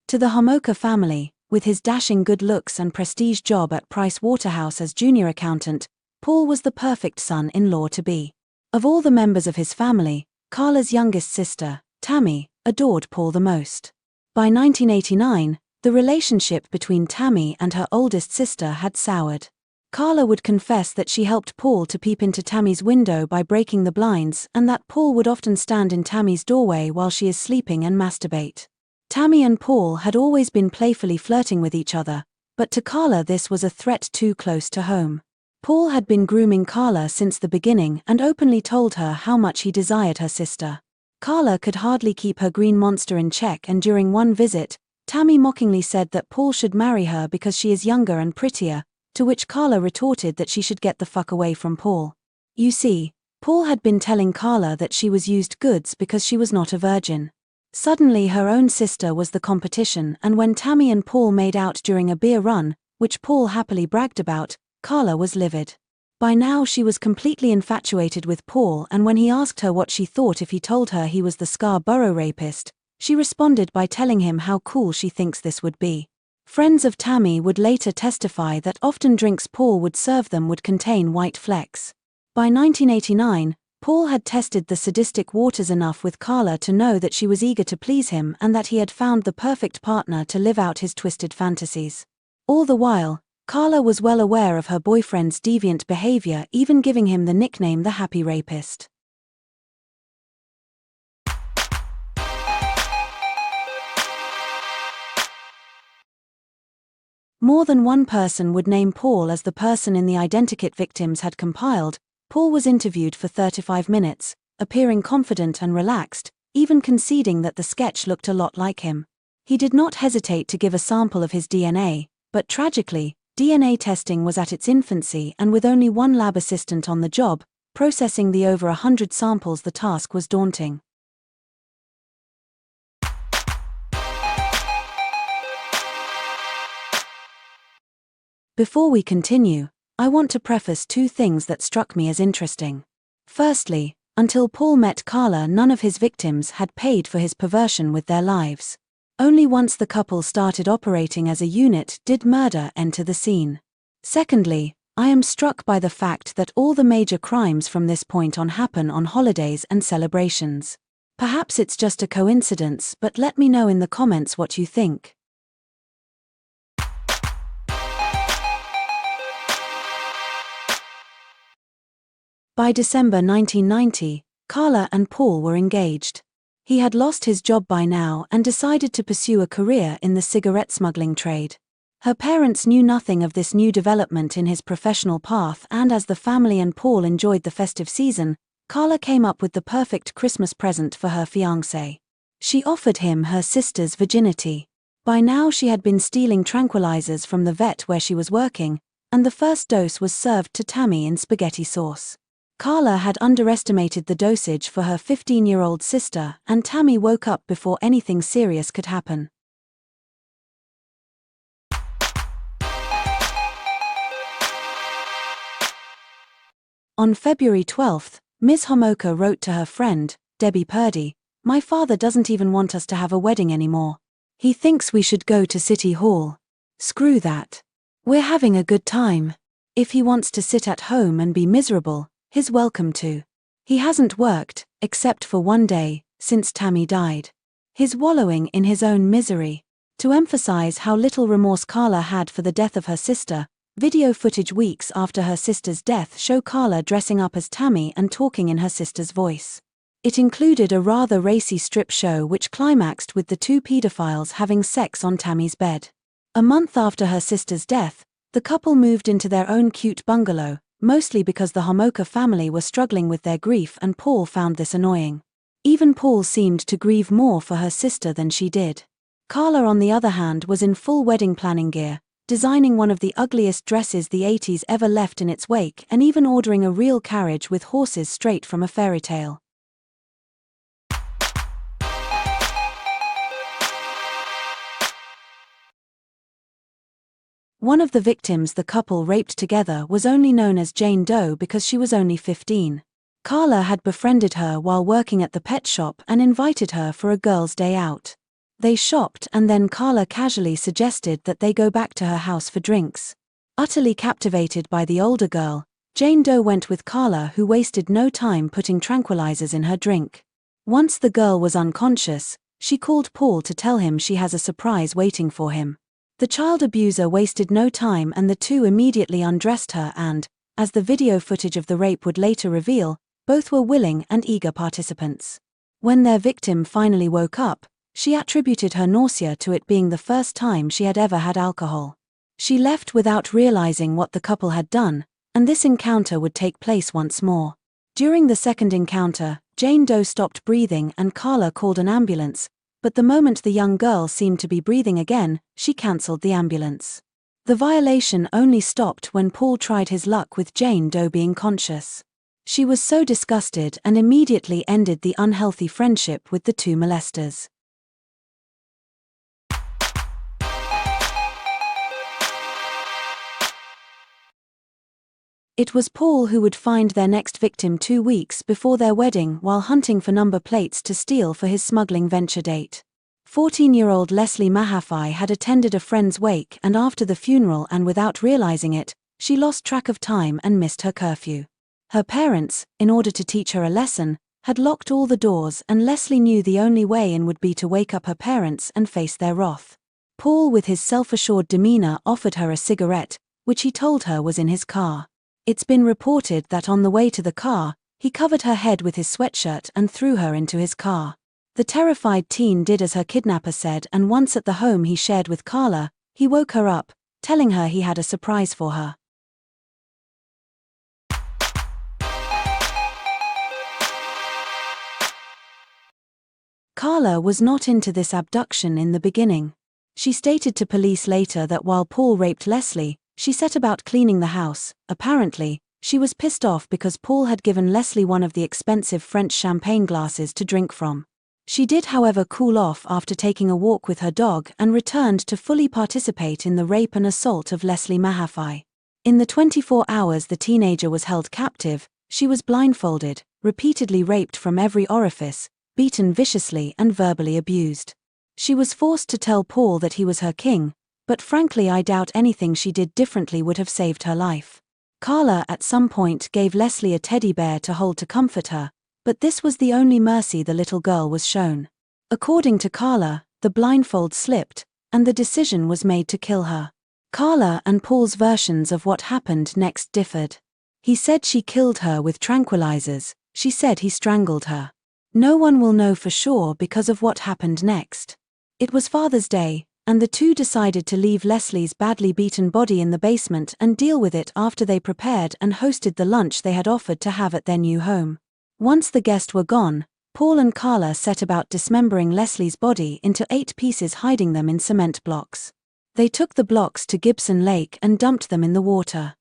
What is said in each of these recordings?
To the Homolka family, with his dashing good looks and prestige job at Price Waterhouse as junior accountant, Paul was the perfect son-in-law to be. Of all the members of his family, Carla's youngest sister, Tammy, adored Paul the most. By 1989, the relationship between Tammy and her oldest sister had soured. Carla would confess that she helped Paul to peep into Tammy's window by breaking the blinds and that Paul would often stand in Tammy's doorway while she is sleeping and masturbate. Tammy and Paul had always been playfully flirting with each other, but to Carla this was a threat too close to home. Paul had been grooming Carla since the beginning and openly told her how much he desired her sister. Carla could hardly keep her green monster in check, and during one visit, Tammy mockingly said that Paul should marry her because she is younger and prettier, to which Carla retorted that she should get the fuck away from Paul. You see, Paul had been telling Carla that she was used goods because she was not a virgin. Suddenly her own sister was the competition, and when Tammy and Paul made out during a beer run, which Paul happily bragged about, Carla was livid. By now she was completely infatuated with Paul, and when he asked her what she thought if he told her he was the Scarborough rapist, she responded by telling him how cool she thinks this would be. Friends of Tammy would later testify that often drinks Paul would serve them would contain white flecks. By 1989, Paul had tested the sadistic waters enough with Carla to know that she was eager to please him and that he had found the perfect partner to live out his twisted fantasies. All the while, Carla was well aware of her boyfriend's deviant behavior, even giving him the nickname the Happy Rapist. More than one person would name Paul as the person in the identikit victims had compiled. Paul was interviewed for 35 minutes, appearing confident and relaxed, even conceding that the sketch looked a lot like him. He did not hesitate to give a sample of his DNA, but tragically, DNA testing was at its infancy, and with only one lab assistant on the job, processing the over 100 samples, the task was daunting. Before we continue, I want to preface two things that struck me as interesting. Firstly, until Paul met Carla, none of his victims had paid for his perversion with their lives. Only once the couple started operating as a unit did murder enter the scene. Secondly, I am struck by the fact that all the major crimes from this point on happen on holidays and celebrations. Perhaps it's just a coincidence, but let me know in the comments what you think. By December 1990, Carla and Paul were engaged. He had lost his job by now and decided to pursue a career in the cigarette smuggling trade. Her parents knew nothing of this new development in his professional path, and as the family and Paul enjoyed the festive season, Carla came up with the perfect Christmas present for her fiancé. She offered him her sister's virginity. By now she had been stealing tranquilizers from the vet where she was working, and the first dose was served to Tammy in spaghetti sauce. Carla had underestimated the dosage for her 15-year-old sister, and Tammy woke up before anything serious could happen. On February 12, Ms. Homolka wrote to her friend, Debbie Purdy, "My father doesn't even want us to have a wedding anymore. He thinks we should go to City Hall. Screw that. We're having a good time. If he wants to sit at home and be miserable, he's welcome to. He hasn't worked, except for one day, since Tammy died. He's wallowing in his own misery." To emphasize how little remorse Carla had for the death of her sister, video footage weeks after her sister's death show Carla dressing up as Tammy and talking in her sister's voice. It included a rather racy strip show which climaxed with the two pedophiles having sex on Tammy's bed. A month after her sister's death, the couple moved into their own cute bungalow, mostly because the Homolka family were struggling with their grief and Paul found this annoying. Even Paul seemed to grieve more for her sister than she did. Carla, on the other hand, was in full wedding planning gear, designing one of the ugliest dresses the 80s ever left in its wake and even ordering a real carriage with horses straight from a fairy tale. One of the victims the couple raped together was only known as Jane Doe because she was only 15. Carla had befriended her while working at the pet shop and invited her for a girls' day out. They shopped and then Carla casually suggested that they go back to her house for drinks. Utterly captivated by the older girl, Jane Doe went with Carla, who wasted no time putting tranquilizers in her drink. Once the girl was unconscious, she called Paul to tell him she has a surprise waiting for him. The child abuser wasted no time and the two immediately undressed her and, as the video footage of the rape would later reveal, both were willing and eager participants. When their victim finally woke up, she attributed her nausea to it being the first time she had ever had alcohol. She left without realizing what the couple had done, and this encounter would take place once more. During the second encounter, Jane Doe stopped breathing and Carla called an ambulance, but the moment the young girl seemed to be breathing again, she cancelled the ambulance. The violation only stopped when Paul tried his luck with Jane Doe being conscious. She was so disgusted and immediately ended the unhealthy friendship with the two molesters. It was Paul who would find their next victim 2 weeks before their wedding while hunting for number plates to steal for his smuggling venture date. 14-year-old Leslie Mahaffey had attended a friend's wake and after the funeral and without realizing it, she lost track of time and missed her curfew. Her parents, in order to teach her a lesson, had locked all the doors and Leslie knew the only way in would be to wake up her parents and face their wrath. Paul, with his self-assured demeanor, offered her a cigarette, which he told her was in his car. It's been reported that on the way to the car, he covered her head with his sweatshirt and threw her into his car. The terrified teen did as her kidnapper said, and once at the home he shared with Carla, he woke her up, telling her he had a surprise for her. Carla was not into this abduction in the beginning. She stated to police later that while Paul raped Leslie, she set about cleaning the house. Apparently, she was pissed off because Paul had given Leslie one of the expensive French champagne glasses to drink from. She did, however, cool off after taking a walk with her dog and returned to fully participate in the rape and assault of Leslie Mahaffey. In the 24 hours the teenager was held captive, she was blindfolded, repeatedly raped from every orifice, beaten viciously and verbally abused. She was forced to tell Paul that he was her king, but frankly I doubt anything she did differently would have saved her life. Carla at some point gave Leslie a teddy bear to hold to comfort her, but this was the only mercy the little girl was shown. According to Carla, the blindfold slipped, and the decision was made to kill her. Carla and Paul's versions of what happened next differed. He said she killed her with tranquilizers, she said he strangled her. No one will know for sure because of what happened next. It was Father's Day, and the two decided to leave Leslie's badly beaten body in the basement and deal with it after they prepared and hosted the lunch they had offered to have at their new home. Once the guests were gone, Paul and Carla set about dismembering Leslie's body into 8 pieces, hiding them in cement blocks. They took the blocks to Gibson Lake and dumped them in the water.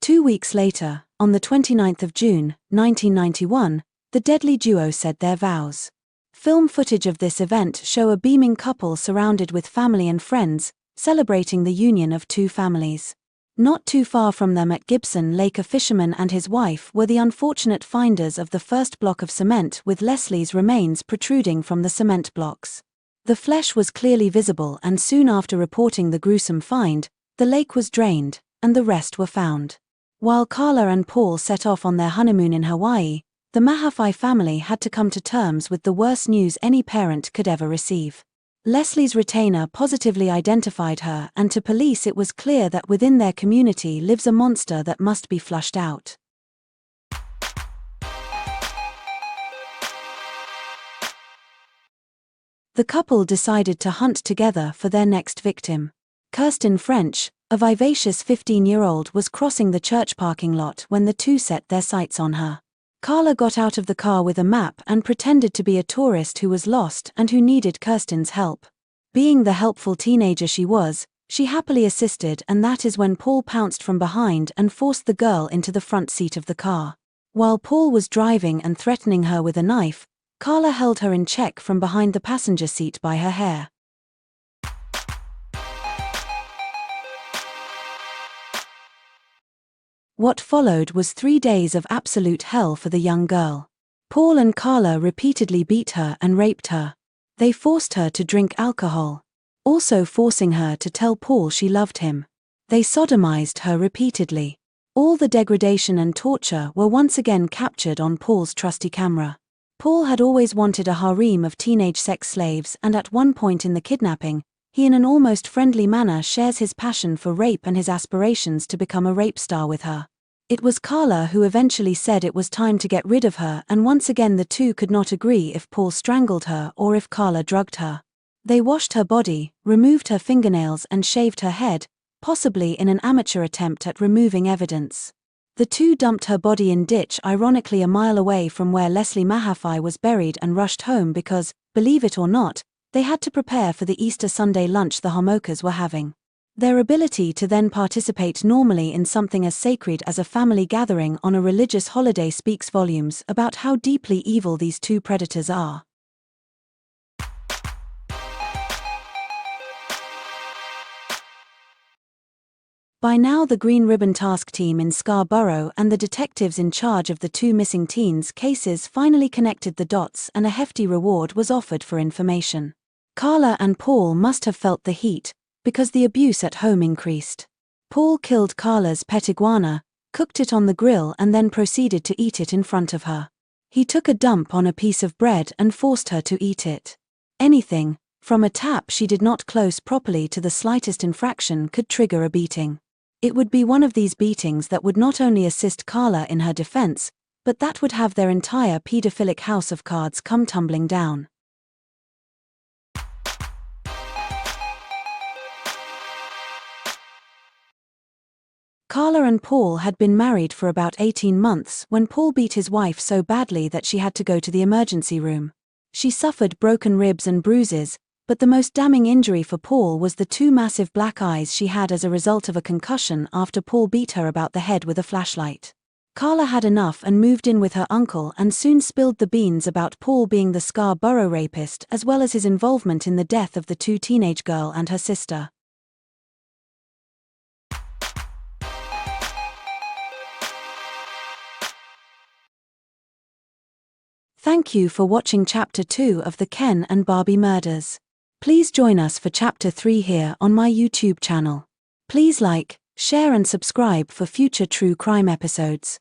Two weeks later, on the 29th of June, 1991, the deadly duo said their vows. Film footage of this event show a beaming couple surrounded with family and friends, celebrating the union of two families. Not too far from them at Gibson Lake, a fisherman and his wife were the unfortunate finders of the first block of cement with Leslie's remains protruding from the cement blocks. The flesh was clearly visible and soon after reporting the gruesome find, the lake was drained, and the rest were found. While Carla and Paul set off on their honeymoon in Hawaii, the Mahaffey family had to come to terms with the worst news any parent could ever receive. Leslie's retainer positively identified her, and to police it was clear that within their community lives a monster that must be flushed out. The couple decided to hunt together for their next victim. Kirsten French, A vivacious 15-year-old was crossing the church parking lot when the two set their sights on her. Carla got out of the car with a map and pretended to be a tourist who was lost and who needed Kirsten's help. Being the helpful teenager she was, she happily assisted, and that is when Paul pounced from behind and forced the girl into the front seat of the car. While Paul was driving and threatening her with a knife, Carla held her in check from behind the passenger seat by her hair. What followed was 3 days of absolute hell for the young girl. Paul and Carla repeatedly beat her and raped her. They forced her to drink alcohol, also forcing her to tell Paul she loved him. They sodomized her repeatedly. All the degradation and torture were once again captured on Paul's trusty camera. Paul had always wanted a harem of teenage sex slaves, and at one point in the kidnapping, he in an almost friendly manner shares his passion for rape and his aspirations to become a rape star with her. It was Carla who eventually said it was time to get rid of her, and once again the two could not agree if Paul strangled her or if Carla drugged her. They washed her body, removed her fingernails and shaved her head, possibly in an amateur attempt at removing evidence. The two dumped her body in ditch, ironically a mile away from where Leslie Mahaffey was buried, and rushed home because, believe it or not, they had to prepare for the Easter Sunday lunch the Homokers were having. Their ability to then participate normally in something as sacred as a family gathering on a religious holiday speaks volumes about how deeply evil these two predators are. By now the Green Ribbon Task Team in Scarborough and the detectives in charge of the two missing teens' cases finally connected the dots, and a hefty reward was offered for information. Carla and Paul must have felt the heat, because the abuse at home increased. Paul killed Carla's pet iguana, cooked it on the grill and then proceeded to eat it in front of her. He took a dump on a piece of bread and forced her to eat it. Anything, from a tap she did not close properly to the slightest infraction, could trigger a beating. It would be one of these beatings that would not only assist Carla in her defense, but that would have their entire pedophilic house of cards come tumbling down. Carla and Paul had been married for about 18 months when Paul beat his wife so badly that she had to go to the emergency room. She suffered broken ribs and bruises, but the most damning injury for Paul was the 2 massive black eyes she had as a result of a concussion after Paul beat her about the head with a flashlight. Carla had enough and moved in with her uncle and soon spilled the beans about Paul being the Scarborough rapist, as well as his involvement in the death of the 2 teenage girl and her sister. Thank you for watching Chapter 2 of the Ken and Barbie murders. Please join us for Chapter 3 here on my YouTube channel. Please like, share and subscribe for future true crime episodes.